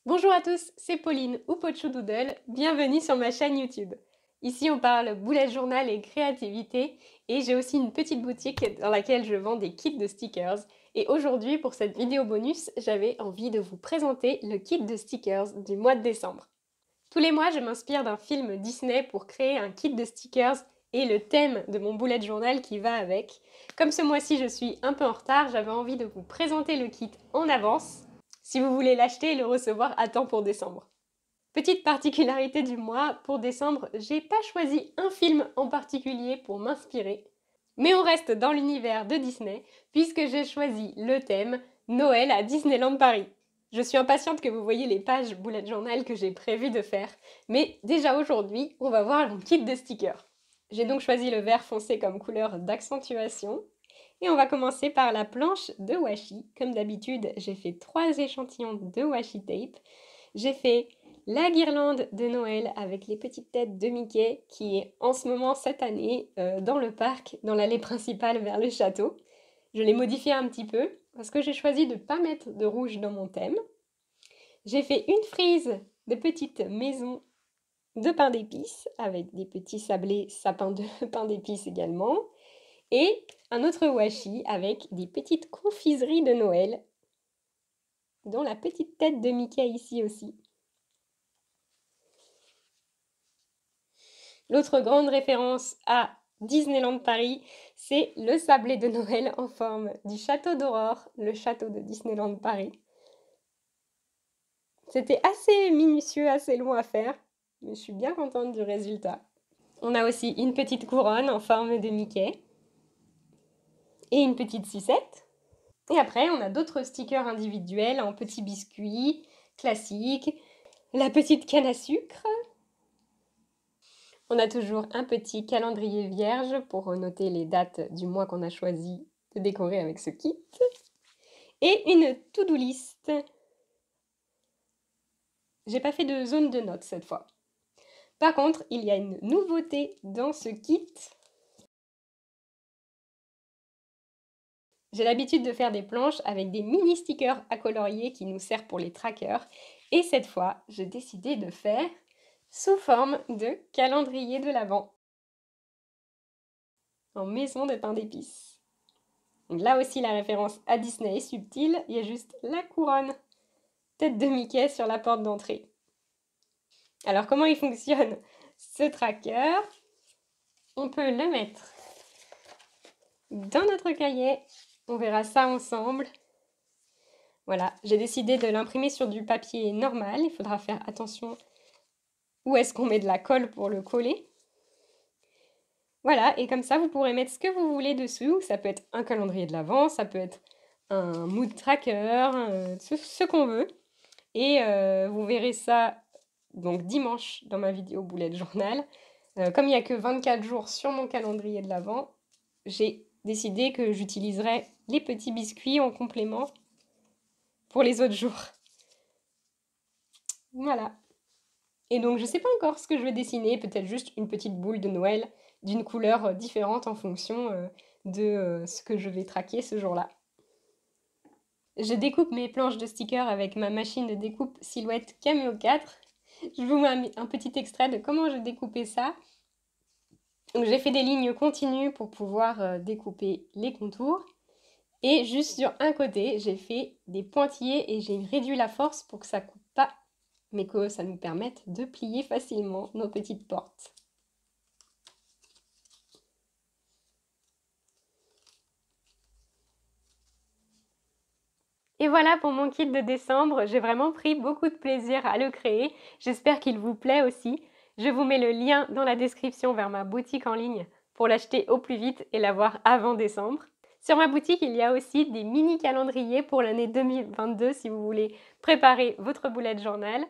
Bonjour à tous, c'est Pauline ou Pochou Doodle, bienvenue sur ma chaîne YouTube. Ici on parle bullet journal et créativité et j'ai aussi une petite boutique dans laquelle je vends des kits de stickers. Et aujourd'hui pour cette vidéo bonus, j'avais envie de vous présenter le kit de stickers du mois de décembre. Tous les mois je m'inspire d'un film Disney pour créer un kit de stickers et le thème de mon bullet journal qui va avec. Comme ce mois-ci je suis un peu en retard, j'avais envie de vous présenter le kit en avance si vous voulez l'acheter et le recevoir à temps pour décembre. Petite particularité du mois, pour décembre, j'ai pas choisi un film en particulier pour m'inspirer, mais on reste dans l'univers de Disney puisque j'ai choisi le thème Noël à Disneyland Paris. Je suis impatiente que vous voyez les pages bullet journal que j'ai prévu de faire, mais déjà aujourd'hui, on va voir mon kit de stickers. J'ai donc choisi le vert foncé comme couleur d'accentuation. Et on va commencer par la planche de washi. Comme d'habitude, j'ai fait 3 échantillons de washi tape. J'ai fait la guirlande de Noël avec les petites têtes de Mickey qui est en ce moment cette année dans le parc, dans l'allée principale vers le château. Je l'ai modifié un petit peu parce que j'ai choisi de ne pas mettre de rouge dans mon thème. J'ai fait une frise de petites maisons de pain d'épices avec des petits sablés sapins de pain d'épices également. Et un autre washi avec des petites confiseries de Noël, dont la petite tête de Mickey ici aussi. L'autre grande référence à Disneyland Paris, c'est le sablé de Noël en forme du château d'Aurore, le château de Disneyland Paris. C'était assez minutieux, assez long à faire, mais je suis bien contente du résultat. On a aussi une petite couronne en forme de Mickey et une petite sucette. Et après, on a d'autres stickers individuels en petits biscuits classiques, la petite canne à sucre. On a toujours un petit calendrier vierge pour noter les dates du mois qu'on a choisi de décorer avec ce kit. Et une to-do list. J'ai pas fait de zone de notes cette fois. Par contre, il y a une nouveauté dans ce kit. J'ai l'habitude de faire des planches avec des mini stickers à colorier qui nous servent pour les trackers. Et cette fois, j'ai décidé de faire sous forme de calendrier de l'Avent en maison de pain d'épices. Donc là aussi, la référence à Disney est subtile. Il y a juste la couronne tête de Mickey sur la porte d'entrée. Alors, comment il fonctionne ce tracker? On peut le mettre dans notre cahier. On verra ça ensemble. Voilà, j'ai décidé de l'imprimer sur du papier normal. Il faudra faire attention où est-ce qu'on met de la colle pour le coller. Voilà, et comme ça, vous pourrez mettre ce que vous voulez dessous. Ça peut être un calendrier de l'Avent, ça peut être un mood tracker, ce qu'on veut. Et vous verrez ça donc dimanche dans ma vidéo bullet journal. Comme il n'y a que 24 jours sur mon calendrier de l'Avent, j'ai décidé que j'utiliserais les petits biscuits en complément pour les autres jours. Voilà. Et donc je ne sais pas encore ce que je vais dessiner, peut-être juste une petite boule de Noël d'une couleur différente en fonction de ce que je vais traquer ce jour-là. Je découpe mes planches de stickers avec ma machine de découpe Silhouette Cameo 4. Je vous mets un petit extrait de comment je découpais ça. Donc j'ai fait des lignes continues pour pouvoir découper les contours. Et juste sur un côté, j'ai fait des pointillés et j'ai réduit la force pour que ça coupe pas, mais que ça nous permette de plier facilement nos petites portes. Et voilà pour mon kit de décembre, j'ai vraiment pris beaucoup de plaisir à le créer, j'espère qu'il vous plaît aussi. Je vous mets le lien dans la description vers ma boutique en ligne pour l'acheter au plus vite et l'avoir avant décembre. Sur ma boutique, il y a aussi des mini calendriers pour l'année 2022 si vous voulez préparer votre bullet journal.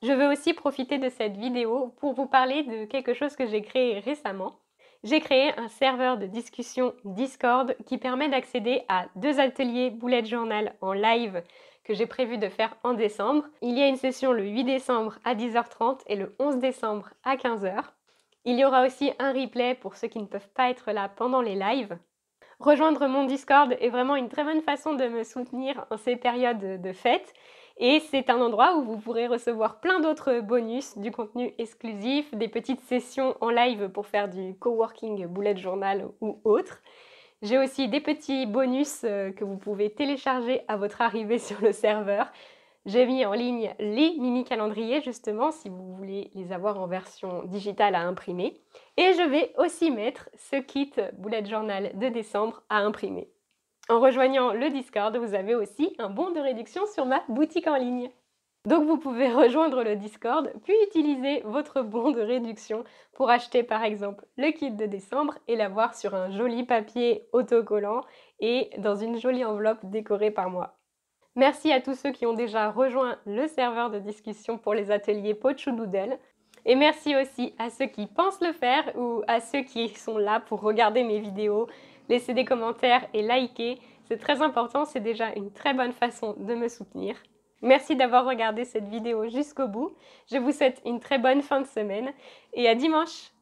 Je veux aussi profiter de cette vidéo pour vous parler de quelque chose que j'ai créé récemment. J'ai créé un serveur de discussion Discord qui permet d'accéder à 2 ateliers bullet journal en live que j'ai prévu de faire en décembre. Il y a une session le 8 décembre à 10h30 et le 11 décembre à 15h. Il y aura aussi un replay pour ceux qui ne peuvent pas être là pendant les lives. Rejoindre mon Discord est vraiment une très bonne façon de me soutenir en ces périodes de fêtes Et c'est un endroit où vous pourrez recevoir plein d'autres bonus, du contenu exclusif, des petites sessions en live pour faire du coworking bullet journal ou autre. J'ai aussi des petits bonus que vous pouvez télécharger à votre arrivée sur le serveur. J'ai mis en ligne les mini-calendriers justement si vous voulez les avoir en version digitale à imprimer. Et je vais aussi mettre ce kit bullet journal de décembre à imprimer. En rejoignant le Discord, vous avez aussi un bon de réduction sur ma boutique en ligne. Donc vous pouvez rejoindre le Discord, puis utiliser votre bon de réduction pour acheter par exemple le kit de décembre et l'avoir sur un joli papier autocollant et dans une jolie enveloppe décorée par moi. Merci à tous ceux qui ont déjà rejoint le serveur de discussion pour les ateliers Pochodoodle. Et merci aussi à ceux qui pensent le faire ou à ceux qui sont là pour regarder mes vidéos, laisser des commentaires et liker. C'est très important, c'est déjà une très bonne façon de me soutenir. Merci d'avoir regardé cette vidéo jusqu'au bout. Je vous souhaite une très bonne fin de semaine et à dimanche!